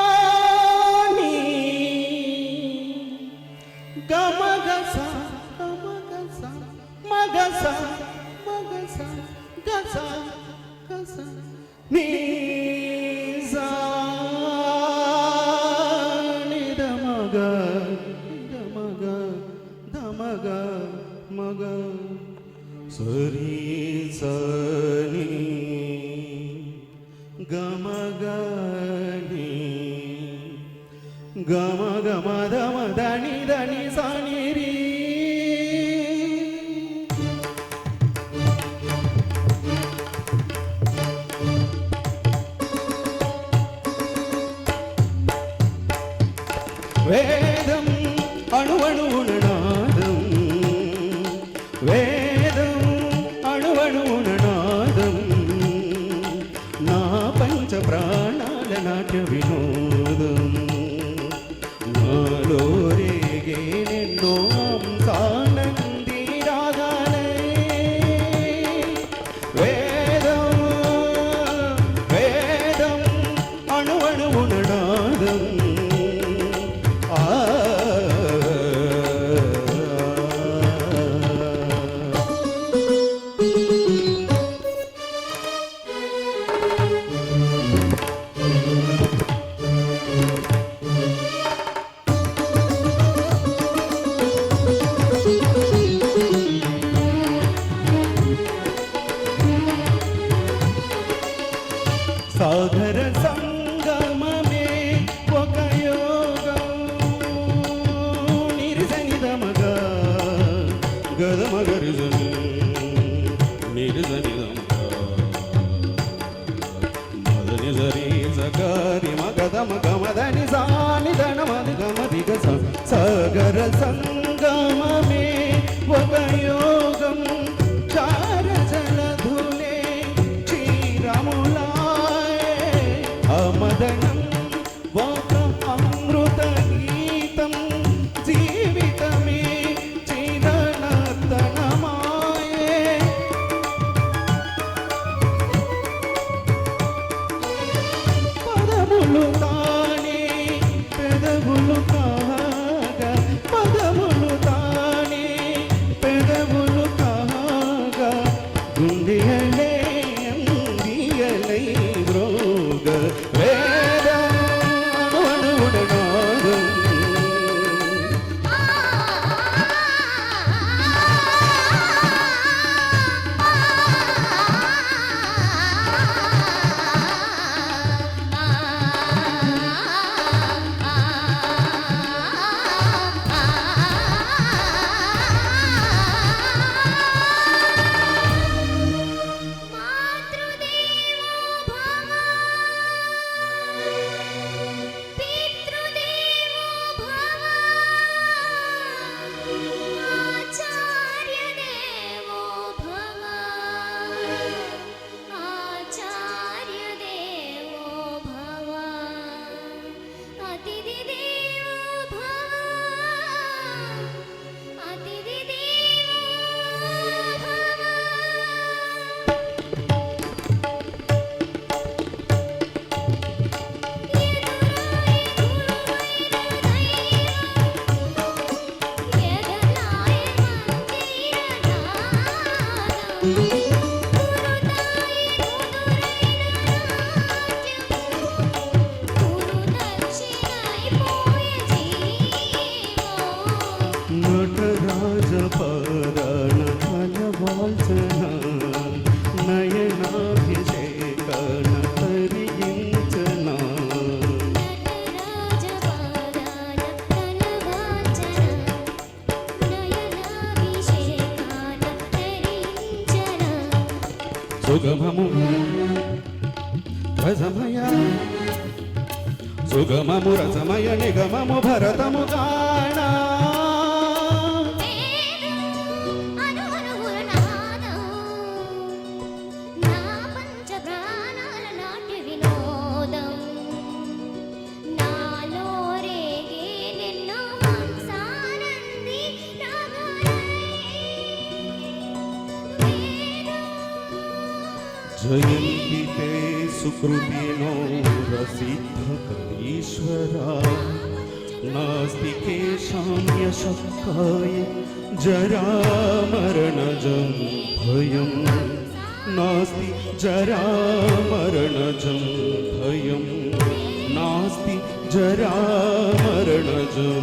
కామాని గమగస గమగస మగస మగస గస గస నీసా నిదమగ నిదమగ దమగ మగ సరి సని గమ గని గమ గమ దమ దని దని సని రి వేదం అణువణువున నాదం వేదం అణువణువున నాదం నా పంచ ప్రాణాల నాట్య వినోదం నాలో రేగే నిన్నో సానంది రాగాలే వేదం వేదం అణువణువున నాదం సాగర సంగమమే ఒక యోగం నిరిసనిదమగ గదమగరిజని నిరిసనిదమగ మదని జరి సగరి మగదమ గమదని సాని ధనమది గమది గస సాగర సంగమమే ఒక యోగం చార జలధులే క్షీరములా మదనం ఒక అమృత గీతం జీవితమే చిదనతనమాయే పదములు తానే పెదవులు కాగా పదములు తానే పెదవులు కాగా గుండెలే అంగియలై రోగ సుగమము రసమయ సుగమము రసమయ నిగమము భరతము గానా जयन्ति ते सुकृतिनो रसिद्धकरीश्वरा नास्ति केषां यशक्काय जरामरणजं भयं नास्ति जरामरणजं भयं नास्ति जरामरणजं